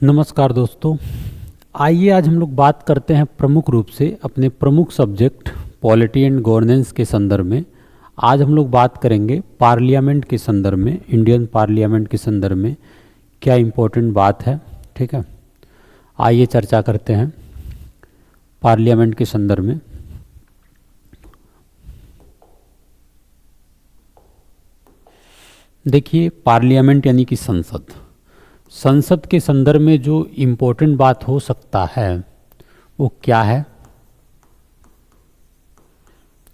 नमस्कार दोस्तों। आइए आज हम लोग बात करते हैं प्रमुख रूप से अपने प्रमुख सब्जेक्ट पॉलिटी एंड गवर्नेंस के संदर्भ में। आज हम लोग बात करेंगे पार्लियामेंट के संदर्भ में, इंडियन पार्लियामेंट के संदर्भ में क्या इम्पोर्टेंट बात है। ठीक है, आइए चर्चा करते हैं पार्लियामेंट के संदर्भ में। देखिए, पार्लियामेंट यानी कि संसद। संसद के संदर्भ में जो इम्पोर्टेंट बात हो सकता है वो क्या है।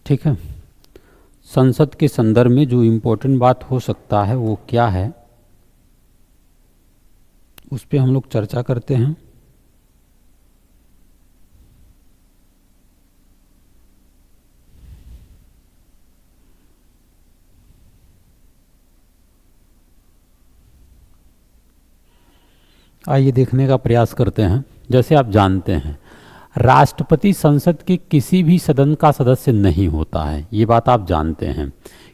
ठीक है, संसद के संदर्भ में जो इम्पोर्टेंट बात हो सकता है वो क्या है, उस पे हम लोग चर्चा करते हैं। आइए देखने का प्रयास करते हैं। जैसे आप जानते हैं, राष्ट्रपति संसद के किसी भी सदन का सदस्य नहीं होता है। ये बात आप जानते हैं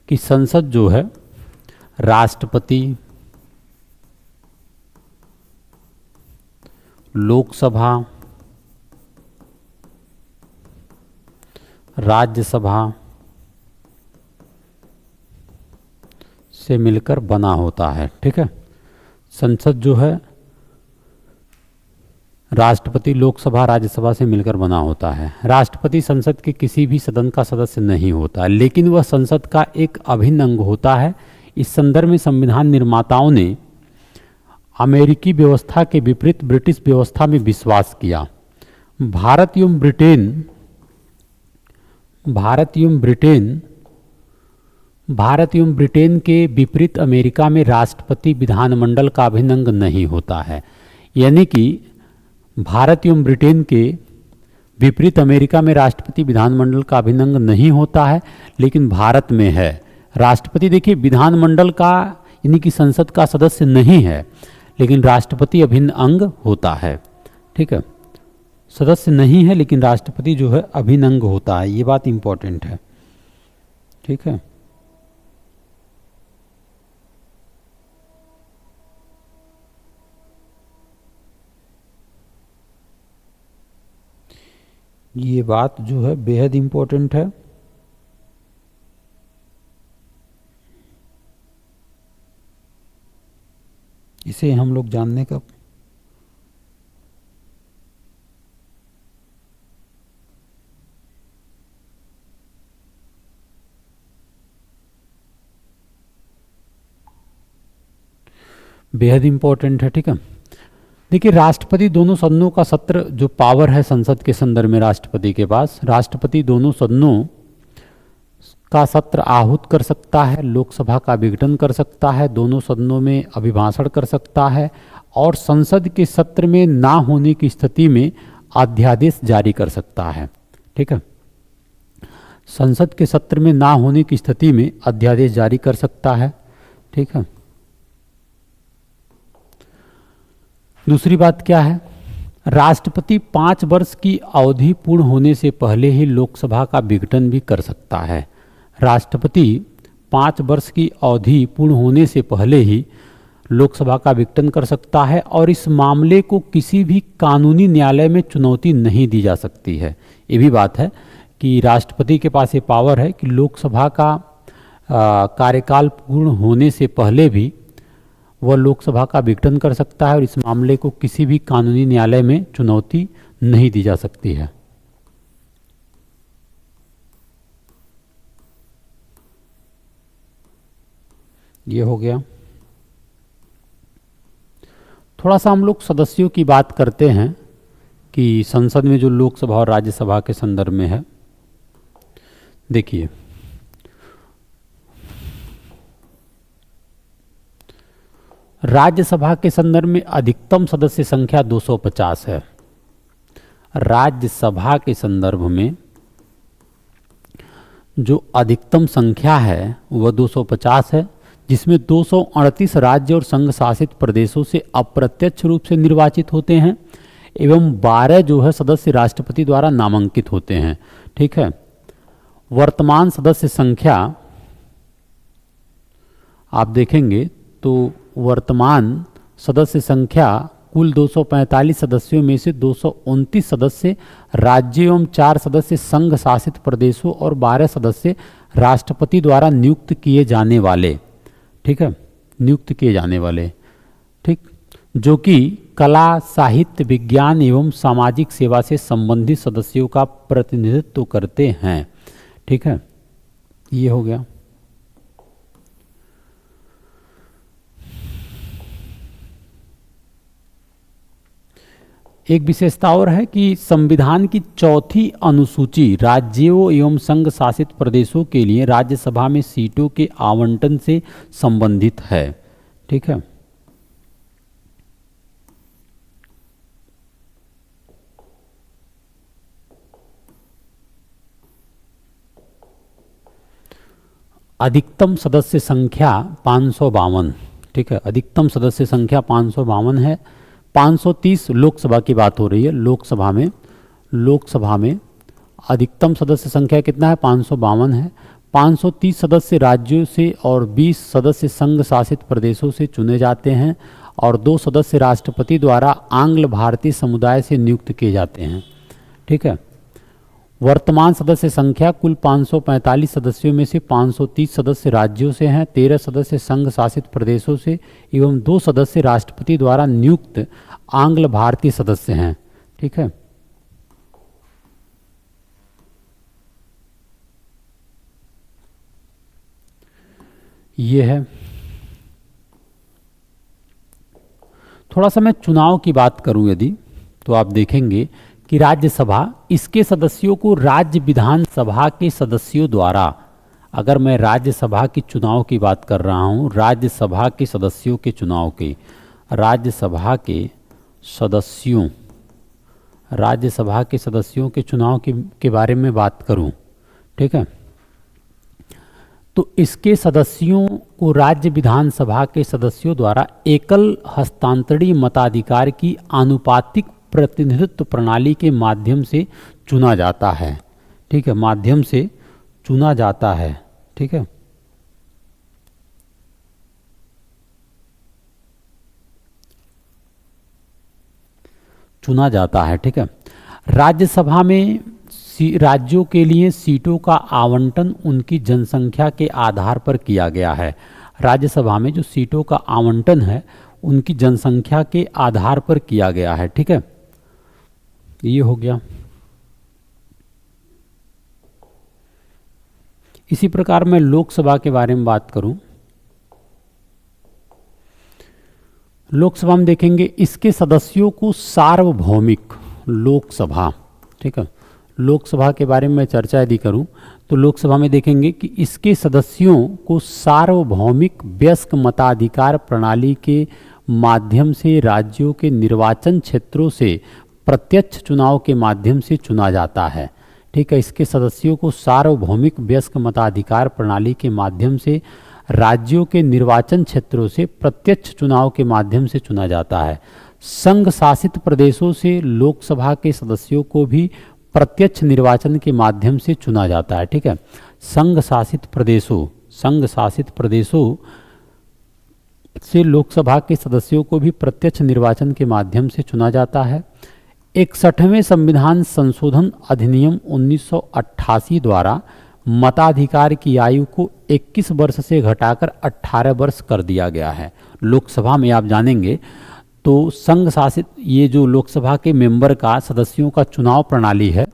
कि संसद जो है, राष्ट्रपति, लोकसभा, राज्यसभा से मिलकर बना होता है। ठीक है, संसद जो है राष्ट्रपति, लोकसभा, राज्यसभा से मिलकर बना होता है। राष्ट्रपति संसद के किसी भी सदन का सदस्य नहीं होता, लेकिन वह संसद का एक अभिन्न अंग होता है। इस संदर्भ में संविधान निर्माताओं ने अमेरिकी व्यवस्था के विपरीत ब्रिटिश व्यवस्था में विश्वास किया। भारत एवं ब्रिटेन के विपरीत अमेरिका में राष्ट्रपति विधानमंडल का अभिन्न अंग नहीं होता है। यानी कि भारत एवं ब्रिटेन के विपरीत अमेरिका में राष्ट्रपति विधानमंडल का अभिन्न अंग नहीं होता है, लेकिन भारत में है। राष्ट्रपति देखिए विधानमंडल का यानी कि संसद का सदस्य नहीं है, लेकिन राष्ट्रपति अभिन्न अंग होता है। ठीक है, सदस्य नहीं है लेकिन राष्ट्रपति जो है अभिन्न अंग होता है। ये बात इंपॉर्टेंट है। ठीक है, ये बात जो है बेहद इम्पोर्टेंट है। इसे हम लोग जानने का बेहद इम्पोर्टेंट है। ठीक है, देखिए, राष्ट्रपति दोनों सदनों का सत्र जो पावर है संसद के संदर्भ में राष्ट्रपति के पास, राष्ट्रपति दोनों सदनों का सत्र आहूत कर सकता है, लोकसभा का विघटन कर सकता है, दोनों सदनों में अभिभाषण कर सकता है, और संसद के सत्र में ना होने की स्थिति में अध्यादेश जारी कर सकता है। ठीक है, संसद के सत्र में ना होने की स्थिति में अध्यादेश जारी कर सकता है। ठीक है, दूसरी बात क्या है, राष्ट्रपति 5 वर्ष की अवधि पूर्ण होने से पहले ही लोकसभा का विघटन भी कर सकता है। राष्ट्रपति 5 वर्ष की अवधि पूर्ण होने से पहले ही लोकसभा का विघटन कर सकता है, और इस मामले को किसी भी कानूनी न्यायालय में चुनौती नहीं दी जा सकती है। ये भी बात है कि राष्ट्रपति के पास ये पावर है कि लोकसभा का कार्यकाल पूर्ण होने से पहले भी वह लोकसभा का विघटन कर सकता है, और इस मामले को किसी भी कानूनी न्यायालय में चुनौती नहीं दी जा सकती है। ये हो गया। थोड़ा सा हम लोग सदस्यों की बात करते हैं कि संसद में जो लोकसभा और राज्यसभा के संदर्भ में है। देखिए, राज्यसभा के संदर्भ में अधिकतम सदस्य संख्या 250 है। राज्यसभा के संदर्भ में जो अधिकतम संख्या है वह 250 है, जिसमें 238 राज्य और संघ शासित प्रदेशों से अप्रत्यक्ष रूप से निर्वाचित होते हैं, एवं 12 जो है सदस्य राष्ट्रपति द्वारा नामांकित होते हैं। ठीक है, वर्तमान सदस्य संख्या आप देखेंगे तो वर्तमान सदस्य संख्या कुल 245 सदस्यों में से 229 सदस्य राज्य एवं 4 सदस्य संघ शासित प्रदेशों और 12 सदस्य राष्ट्रपति द्वारा नियुक्त किए जाने वाले, ठीक है, नियुक्त किए जाने वाले, ठीक, जो कि कला, साहित्य, विज्ञान एवं सामाजिक सेवा से संबंधित सदस्यों का प्रतिनिधित्व करते हैं, ठीक है, ये हो गया। एक विशेषता और है कि संविधान की चौथी अनुसूची राज्यों एवं संघ शासित प्रदेशों के लिए राज्यसभा में सीटों के आवंटन से संबंधित है, ठीक है। अधिकतम सदस्य संख्या 552, ठीक है, अधिकतम सदस्य संख्या 552 है। 530 लोकसभा की बात हो रही है, लोकसभा में अधिकतम सदस्य संख्या कितना है? 552 है। 530 सदस्य राज्यों से और 20 सदस्य संघ शासित प्रदेशों से चुने जाते हैं और 2 सदस्य राष्ट्रपति द्वारा आंग्ल भारतीय समुदाय से नियुक्त किए जाते हैं, ठीक है। वर्तमान सदस्य संख्या कुल 545 सदस्यों में से 530 सदस्य राज्यों से हैं, 13 सदस्य संघ शासित प्रदेशों से एवं 2 सदस्य राष्ट्रपति द्वारा नियुक्त आंग्ल भारतीय सदस्य हैं, ठीक है। ये है। थोड़ा सा मैं चुनाव की बात करूं यदि, तो आप देखेंगे कि राज्यसभा इसके सदस्यों को राज्य विधानसभा के सदस्यों द्वारा, अगर मैं राज्यसभा की चुनाव की बात कर रहा हूं, राज्यसभा के सदस्यों के चुनाव की, राज्यसभा के सदस्यों के चुनाव के बारे में बात करूं, ठीक है, तो इसके सदस्यों को राज्य विधानसभा के सदस्यों द्वारा एकल हस्तांतरणीय मताधिकार की आनुपातिक प्रतिनिधित्व प्रणाली के माध्यम से चुना जाता है, ठीक है, माध्यम से चुना जाता है, ठीक है। चुना जाता है, ठीक है। राज्यसभा में राज्यों के लिए सीटों का आवंटन उनकी जनसंख्या के आधार पर किया गया है। राज्यसभा में जो सीटों का आवंटन है उनकी जनसंख्या के आधार पर किया गया है, ठीक है। ये हो गया। इसी प्रकार मैं लोकसभा के बारे में बात करूं, लोकसभा में देखेंगे इसके सदस्यों को सार्वभौमिक लोकसभा, ठीक है, लोकसभा के बारे में मैं चर्चा यदि करूं तो लोकसभा में देखेंगे कि इसके सदस्यों को सार्वभौमिक वयस्क मताधिकार प्रणाली के माध्यम से राज्यों के निर्वाचन क्षेत्रों से प्रत्यक्ष चुनाव के माध्यम से चुना जाता है, ठीक है। इसके सदस्यों को सार्वभौमिक वयस्क मताधिकार प्रणाली के माध्यम से राज्यों के निर्वाचन क्षेत्रों से प्रत्यक्ष चुनाव के माध्यम से चुना जाता है। संघ शासित प्रदेशों से लोकसभा के सदस्यों को भी प्रत्यक्ष निर्वाचन के माध्यम से चुना जाता है, ठीक है। संघ शासित प्रदेशों से लोकसभा के सदस्यों को भी प्रत्यक्ष निर्वाचन के माध्यम से चुना जाता है। 61वें संविधान संशोधन अधिनियम 1988 द्वारा मताधिकार की आयु को 21 वर्ष से घटाकर 18 वर्ष कर दिया गया है। लोकसभा में आप जानेंगे तो संघ शासित ये जो लोकसभा के मेंबर का सदस्यों का चुनाव प्रणाली है,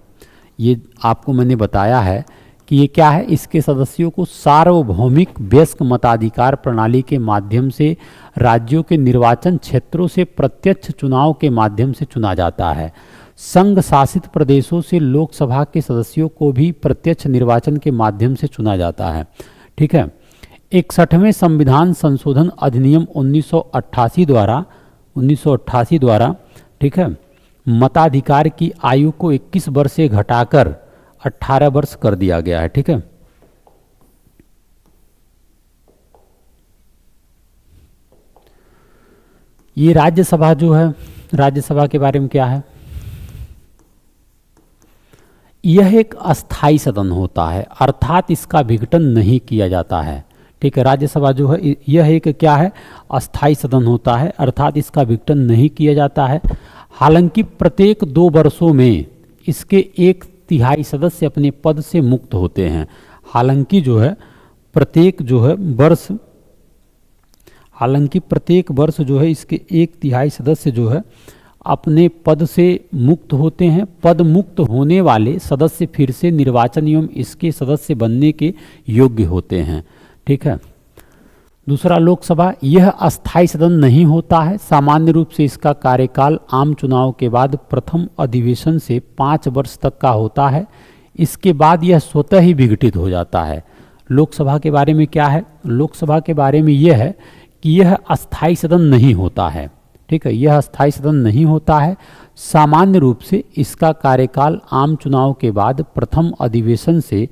ये आपको मैंने बताया है कि ये क्या है, इसके सदस्यों को सार्वभौमिक वयस्क मताधिकार प्रणाली के माध्यम से राज्यों के निर्वाचन क्षेत्रों से प्रत्यक्ष चुनाव के माध्यम से चुना जाता है। संघ शासित प्रदेशों से लोकसभा के सदस्यों को भी प्रत्यक्ष निर्वाचन के माध्यम से चुना जाता है, ठीक है। 61वें संविधान संशोधन अधिनियम 1988 द्वारा, ठीक है, मताधिकार की आयु को 21 वर्ष से घटाकर 18 वर्ष कर दिया गया है, ठीक है। ये राज्यसभा जो है, राज्यसभा के बारे में क्या है, यह एक अस्थाई सदन होता है, अर्थात इसका विघटन नहीं किया जाता है, ठीक है। राज्यसभा जो है यह एक क्या है, अस्थाई सदन होता है, अर्थात इसका विघटन नहीं किया जाता है। हालांकि प्रत्येक 2 वर्षों में इसके 1/3 सदस्य अपने पद से मुक्त होते हैं। हालांकि प्रत्येक वर्ष जो है इसके 1/3 सदस्य जो है अपने पद से मुक्त होते हैं। पद मुक्त होने वाले सदस्य फिर से निर्वाचन एवं इसके सदस्य बनने के योग्य होते हैं। ठीक है। दूसरा, लोकसभा यह अस्थाई सदन नहीं होता है। सामान्य रूप से इसका कार्यकाल आम चुनाव के बाद प्रथम अधिवेशन से 5 वर्ष तक का होता है। इसके बाद यह स्वतः ही विघटित हो जाता है। लोकसभा के बारे में क्या है, लोकसभा के बारे में यह है कि यह अस्थाई सदन नहीं होता है। ठीक है, यह अस्थाई सदन नहीं होता है। सामान्य रूप से इसका कार्यकाल आम चुनाव के बाद प्रथम अधिवेशन से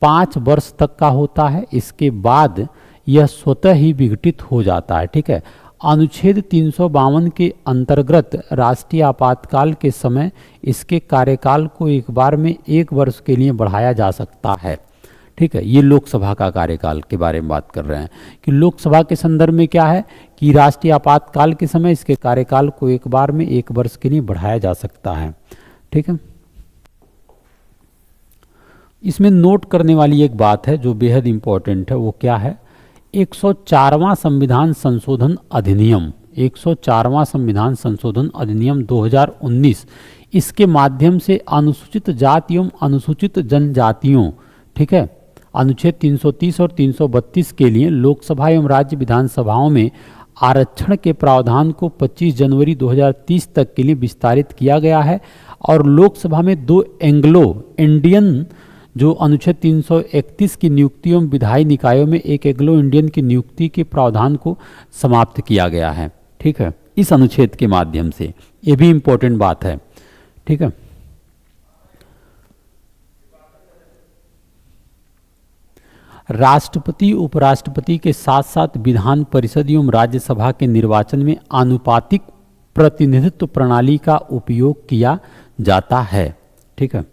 5 वर्ष तक का होता है। इसके बाद यह स्वतः ही विघटित हो जाता है। ठीक है। अनुच्छेद 352 के अंतर्गत राष्ट्रीय आपातकाल के समय इसके कार्यकाल को एक बार में 1 वर्ष के लिए बढ़ाया जा सकता है। ठीक है, ये लोकसभा का कार्यकाल के बारे में बात कर रहे हैं कि लोकसभा के संदर्भ में क्या है कि राष्ट्रीय आपातकाल के समय इसके कार्यकाल को एक बार में 1 वर्ष के लिए बढ़ाया जा सकता है। ठीक है। इसमें नोट करने वाली एक बात है जो बेहद इंपॉर्टेंट है, वो क्या है, 104वां संविधान संशोधन अधिनियम, 104वां संविधान संशोधन अधिनियम 2019, इसके माध्यम से अनुसूचित जाति एवं अनुसूचित जनजातियों, ठीक है, अनुच्छेद 330 और 332 के लिए लोकसभा एवं राज्य विधानसभाओं में आरक्षण के प्रावधान को 25 जनवरी 2030 तक के लिए विस्तारित किया गया है। और लोकसभा में 2 एंग्लो इंडियन जो अनुच्छेद 331 की नियुक्ति एवं विधायी निकायों में एक एंग्लो इंडियन की नियुक्ति के प्रावधान को समाप्त किया गया है। ठीक है, इस अनुच्छेद के माध्यम से, ये भी इंपॉर्टेंट बात है। ठीक है। राष्ट्रपति उपराष्ट्रपति के साथ साथ विधान परिषद एवं राज्यसभा के निर्वाचन में आनुपातिक प्रतिनिधित्व प्रणाली का उपयोग किया जाता है। ठीक है।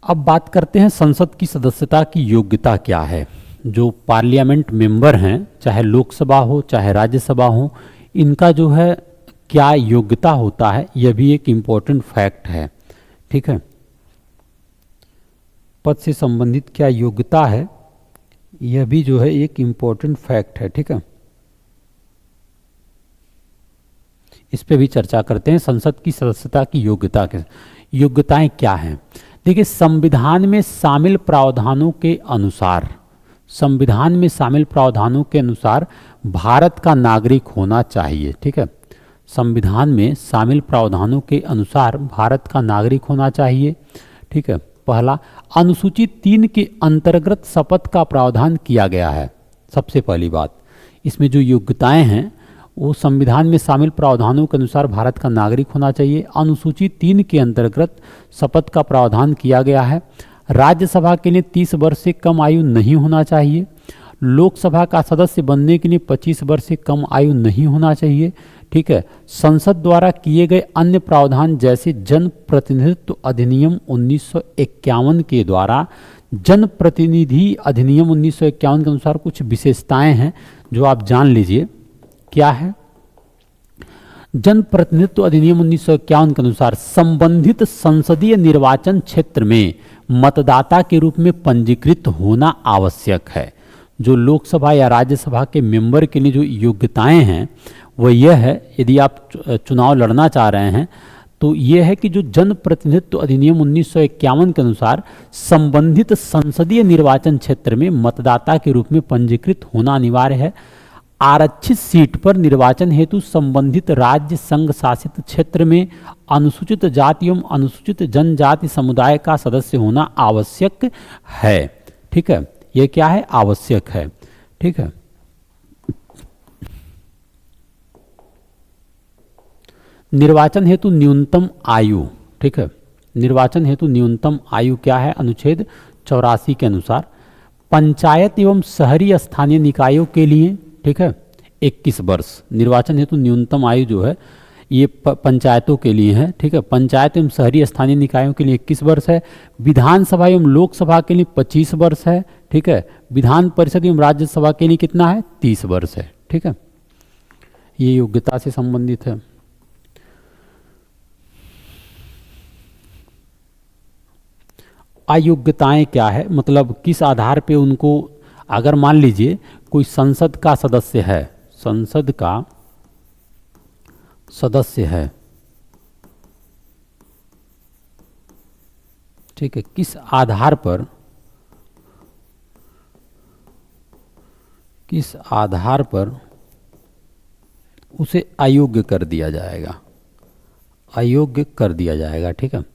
अब बात करते हैं संसद की सदस्यता की योग्यता क्या है। जो पार्लियामेंट मेंबर हैं, चाहे लोकसभा हो चाहे राज्यसभा हो, इनका जो है क्या योग्यता होता है, यह भी एक इम्पोर्टेंट फैक्ट है। ठीक है, पद से संबंधित क्या योग्यता है, यह भी जो है एक इम्पोर्टेंट फैक्ट है। ठीक है, इस पे भी चर्चा करते हैं। संसद की सदस्यता की योग्यताएं क्या हैं। देखिए, संविधान में शामिल प्रावधानों के अनुसार, संविधान में शामिल प्रावधानों के अनुसार भारत का नागरिक होना चाहिए। ठीक है, संविधान में शामिल प्रावधानों के अनुसार भारत का नागरिक होना चाहिए। ठीक है, पहला, अनुसूची 3 के अंतर्गत शपथ का प्रावधान किया गया है। सबसे पहली बात, इसमें जो योग्यताएं हैं वो संविधान में शामिल प्रावधानों के अनुसार भारत का नागरिक होना चाहिए। अनुसूची 3 के अंतर्गत शपथ का प्रावधान किया गया है। राज्यसभा के लिए 30 वर्ष से कम आयु नहीं होना चाहिए। लोकसभा का सदस्य बनने के लिए 25 वर्ष से कम आयु नहीं होना चाहिए। ठीक है, संसद द्वारा किए गए अन्य प्रावधान जैसे जन प्रतिनिधित्व अधिनियम 1951 के द्वारा, जन प्रतिनिधि अधिनियम 1951 के अनुसार कुछ विशेषताएं हैं जो आप जान लीजिए। क्या है? जन प्रतिनिधित्व अधिनियम 1951 के अनुसार संबंधित संसदीय निर्वाचन क्षेत्र में मतदाता के रूप में पंजीकृत होना आवश्यक है। जो लोकसभा या राज्यसभा के मेंबर के लिए जो योग्यताएं हैं वह यह है, यदि आप चुनाव लड़ना चाह रहे हैं तो यह है कि जो जन प्रतिनिधित्व अधिनियम 1951 के अनुसार संबंधित संसदीय निर्वाचन क्षेत्र में मतदाता के रूप में पंजीकृत होना अनिवार्य है। आरक्षित सीट पर निर्वाचन हेतु संबंधित राज्य संघ शासित क्षेत्र में अनुसूचित जाति एवं अनुसूचित जनजाति समुदाय का सदस्य होना आवश्यक है। ठीक है, यह क्या है? आवश्यक है। ठीक है, निर्वाचन हेतु न्यूनतम आयु। ठीक है, निर्वाचन हेतु न्यूनतम आयु क्या है? अनुच्छेद 84 के अनुसार पंचायत एवं शहरी स्थानीय निकायों के लिए, ठीक है, 21 वर्ष निर्वाचन हेतु न्यूनतम आयु जो है ये पंचायतों के लिए है, ठीक है। पंचायत एवं शहरी स्थानीय निकायों के लिए 21 वर्ष है। विधानसभा एवं लोकसभा के लिए 25 वर्ष है, ठीक है। विधान परिषद एवं राज्यसभा के लिए कितना है? 30 वर्ष है, ठीक है। ये योग्यता से संबंधित है। अयोग्यताएं क्या है, मतलब किस आधार पे उनको, अगर मान लीजिए कोई संसद का सदस्य है, संसद का सदस्य है, ठीक है, किस आधार पर, किस आधार पर उसे अयोग्य कर दिया जाएगा, अयोग्य कर दिया जाएगा, ठीक है।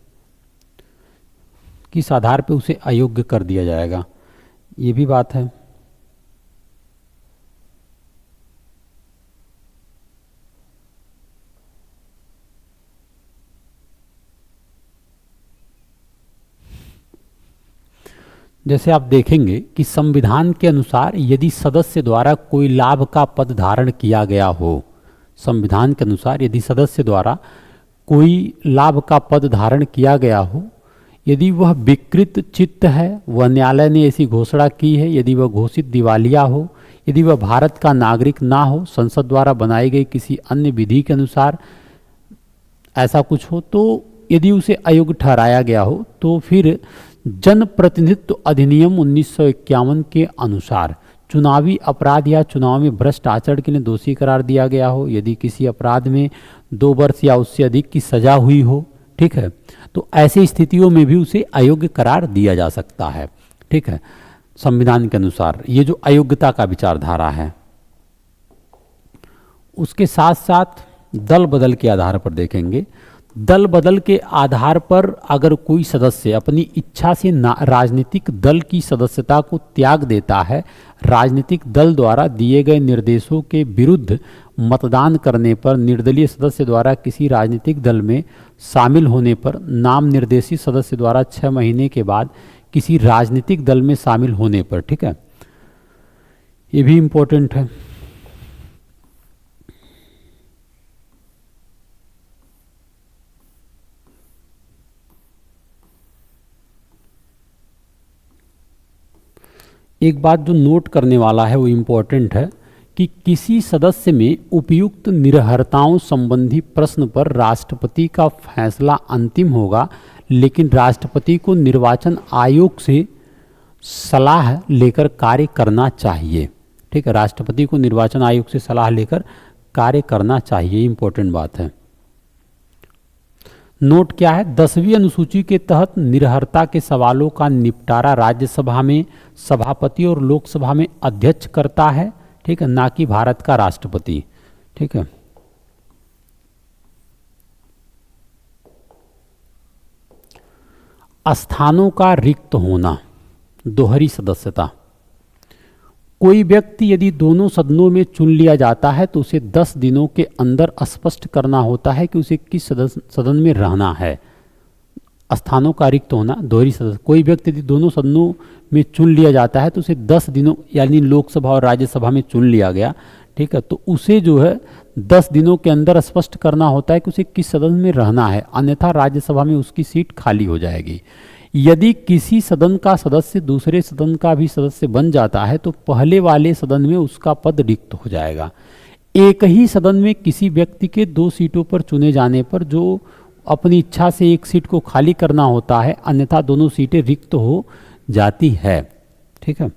किस आधार पे उसे अयोग्य कर दिया जाएगा, ये भी बात है। जैसे आप देखेंगे कि संविधान के अनुसार यदि सदस्य द्वारा कोई लाभ का पद धारण किया गया हो, संविधान के अनुसार यदि सदस्य द्वारा कोई लाभ का पद धारण किया गया हो, यदि वह विकृत चित्त है, वह न्यायालय ने ऐसी घोषणा की है, यदि वह घोषित दिवालिया हो, यदि वह भारत का नागरिक ना हो, संसद द्वारा बनाई गई किसी अन्य विधि के अनुसार ऐसा कुछ हो, तो यदि उसे अयोग्य ठहराया गया हो, तो फिर जन प्रतिनिधित्व अधिनियम 1951 के अनुसार चुनावी अपराध या चुनाव में भ्रष्ट आचरण के लिए दोषी करार दिया गया हो, यदि किसी अपराध में 2 वर्ष या उससे अधिक की सजा हुई हो, ठीक है, तो ऐसी स्थितियों में भी उसे अयोग्य करार दिया जा सकता है, ठीक है, संविधान के अनुसार। ये जो अयोग्यता का विचारधारा है। उसके साथ साथ दल बदल के आधार पर देखेंगे। दल बदल के आधार पर अगर कोई सदस्य अपनी इच्छा से राजनीतिक दल की सदस्यता को त्याग देता है, राजनीतिक दल द्वारा दिए गए निर्देशों के विरुद्ध मतदान करने पर, निर्दलीय सदस्य द्वारा किसी राजनीतिक दल में शामिल होने पर, नाम निर्देशित सदस्य द्वारा 6 महीने के बाद किसी राजनीतिक दल में शामिल होने पर, ठीक है, ये भी इम्पोर्टेंट है। एक बात जो नोट करने वाला है वो इम्पोर्टेंट है कि किसी सदस्य में उपयुक्त निरर्हताओं संबंधी प्रश्न पर राष्ट्रपति का फैसला अंतिम होगा, लेकिन राष्ट्रपति को निर्वाचन आयोग से सलाह लेकर कार्य करना चाहिए, ठीक है। राष्ट्रपति को निर्वाचन आयोग से सलाह लेकर कार्य करना चाहिए, इम्पोर्टेंट बात है। नोट क्या है? 10वीं अनुसूची के तहत निरर्हता के सवालों का निपटारा राज्यसभा में सभापति और लोकसभा में अध्यक्ष करता है, ठीक है, ना कि भारत का राष्ट्रपति, ठीक है। स्थानों का रिक्त होना, दोहरी सदस्यता। कोई व्यक्ति यदि दोनों सदनों में चुन लिया जाता है तो उसे 10 दिनों के अंदर स्पष्ट करना होता है कि उसे किस सदन में रहना है। स्थानों का रिक्त होना, दोहरी सदस्य। कोई व्यक्ति यदि दोनों सदनों में चुन लिया जाता है तो उसे 10 दिनों, यानी लोकसभा और राज्यसभा में चुन लिया गया, ठीक है, तो उसे जो है 10 दिनों के अंदर स्पष्ट करना होता है कि उसे किस सदन में रहना है, अन्यथा राज्यसभा में उसकी सीट खाली हो जाएगी। यदि किसी सदन का सदस्य दूसरे सदन का भी सदस्य बन जाता है तो पहले वाले सदन में उसका पद रिक्त हो जाएगा। एक ही सदन में किसी व्यक्ति के 2 सीटों पर चुने जाने पर जो अपनी इच्छा से एक सीट को खाली करना होता है, अन्यथा दोनों सीटें रिक्त हो जाती है, ठीक है।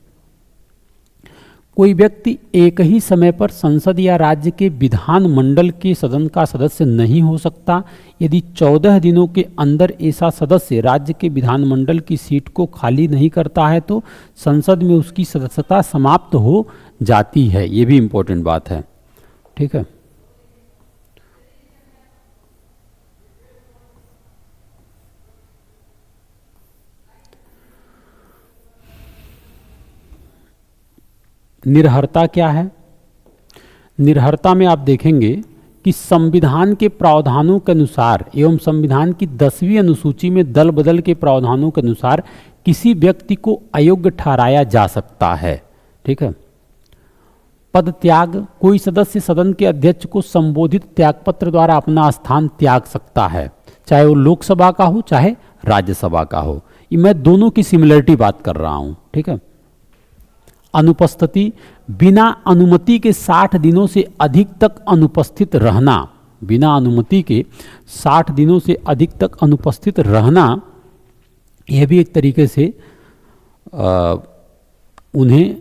कोई व्यक्ति एक ही समय पर संसद या राज्य के विधानमंडल के सदन का सदस्य नहीं हो सकता। यदि 14 दिनों के अंदर ऐसा सदस्य राज्य के विधानमंडल की सीट को खाली नहीं करता है तो संसद में उसकी सदस्यता समाप्त हो जाती है। ये भी इम्पोर्टेंट बात है, ठीक है। निरर्हता क्या है? निरर्हता में आप देखेंगे कि संविधान के प्रावधानों के अनुसार एवं संविधान की 10वीं अनुसूची में दल बदल के प्रावधानों के अनुसार किसी व्यक्ति को अयोग्य ठहराया जा सकता है, ठीक है। पद त्याग, कोई सदस्य सदन के अध्यक्ष को संबोधित त्यागपत्र द्वारा अपना स्थान त्याग सकता है, चाहे वो लोकसभा का हो चाहे राज्यसभा का हो। ये मैं दोनों की सिमिलरिटी बात कर रहा हूं, ठीक है। अनुपस्थिति, बिना अनुमति के 60 दिनों से अधिक तक अनुपस्थित रहना, बिना अनुमति के 60 दिनों से अधिक तक अनुपस्थित रहना, यह भी एक तरीके से उन्हें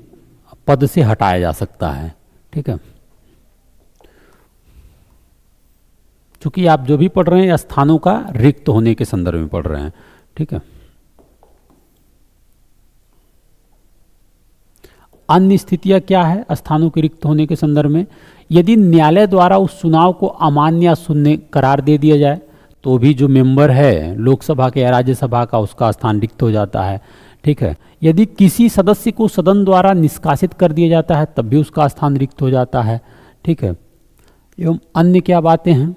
पद से हटाया जा सकता है, ठीक है। चूंकि आप जो भी पढ़ रहे हैं स्थानों का रिक्त होने के संदर्भ में पढ़ रहे हैं, ठीक है। अन्य स्थितियां क्या है स्थानों के रिक्त होने के संदर्भ में? यदि न्यायालय द्वारा उस चुनाव को अमान्य या शून्य करार दे दिया जाए तो भी जो मेंबर है लोकसभा के या राज्यसभा का, उसका स्थान रिक्त हो जाता है, ठीक है। यदि किसी सदस्य को सदन द्वारा निष्कासित कर दिया जाता है तब भी उसका स्थान रिक्त हो जाता है, ठीक है। एवं अन्य क्या बातें हैं?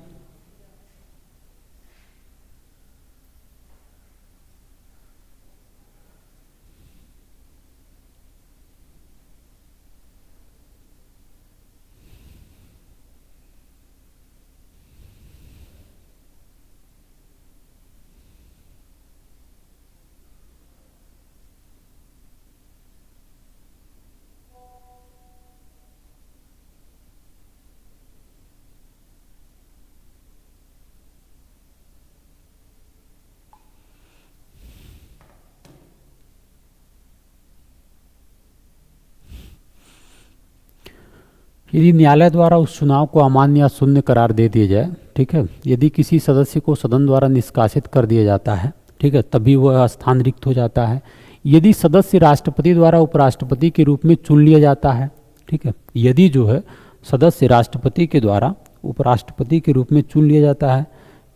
यदि न्यायालय द्वारा उस चुनाव को अमान्य या शून्य करार दे दिया जाए, ठीक है। यदि किसी सदस्य को सदन द्वारा निष्कासित कर दिया जाता है, ठीक है, तभी वह स्थान रिक्त हो जाता है। यदि सदस्य राष्ट्रपति द्वारा उपराष्ट्रपति के रूप में चुन लिया जाता है, ठीक है, यदि जो है सदस्य राष्ट्रपति के द्वारा उपराष्ट्रपति के रूप में चुन लिया जाता है,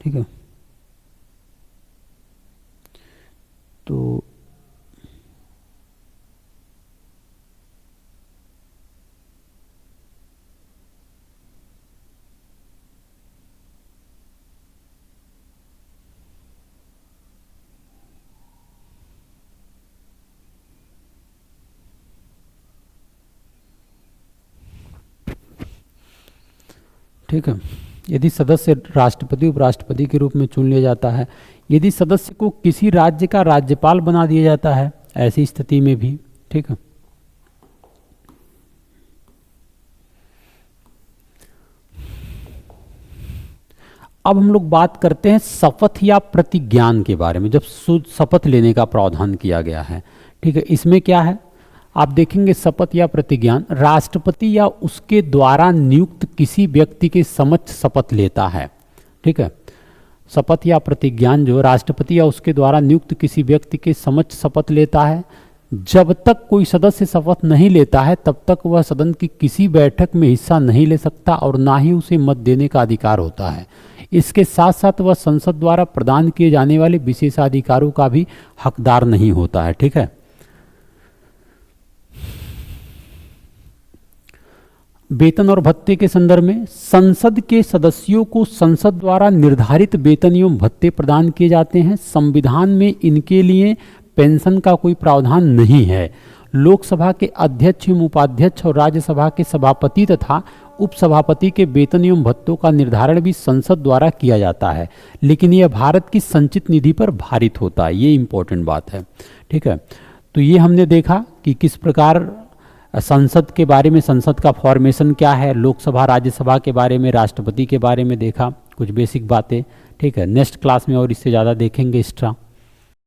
ठीक है, तो ठीक है। यदि सदस्य राष्ट्रपति उपराष्ट्रपति के रूप में चुन लिया जाता है, यदि सदस्य को किसी राज्य का राज्यपाल बना दिया जाता है, ऐसी स्थिति में भी, ठीक है। अब हम लोग बात करते हैं शपथ या प्रतिज्ञान के बारे में, जब शपथ लेने का प्रावधान किया गया है, ठीक है। इसमें क्या है आप देखेंगे, शपथ या प्रतिज्ञान राष्ट्रपति या उसके द्वारा नियुक्त किसी व्यक्ति के समक्ष शपथ लेता है, ठीक है। शपथ या प्रतिज्ञान जो राष्ट्रपति या उसके द्वारा नियुक्त किसी व्यक्ति के समक्ष शपथ लेता है। जब तक कोई सदस्य शपथ नहीं लेता है तब तक वह सदन की किसी बैठक में हिस्सा नहीं ले सकता और ना ही उसे मत देने का अधिकार होता है। इसके साथ साथ वह संसद द्वारा प्रदान किए जाने वाले विशेषाधिकारों का भी हकदार नहीं होता है, ठीक है। वेतन और भत्ते के संदर्भ में संसद के सदस्यों को संसद द्वारा निर्धारित वेतन एवं भत्ते प्रदान किए जाते हैं। संविधान में इनके लिए पेंशन का कोई प्रावधान नहीं है। लोकसभा के अध्यक्ष एवं उपाध्यक्ष और राज्यसभा के सभापति तथा उपसभापति के वेतन एवं भत्तों का निर्धारण भी संसद द्वारा किया जाता है, लेकिन यह भारत की संचित निधि पर भारित होता है। ये इंपॉर्टेंट बात है, ठीक है। तो ये हमने देखा कि किस प्रकार संसद के बारे में, संसद का फॉर्मेशन क्या है, लोकसभा राज्यसभा के बारे में, राष्ट्रपति के बारे में देखा, कुछ बेसिक बातें, ठीक है। नेक्स्ट क्लास में और इससे ज़्यादा देखेंगे एक्स्ट्रा।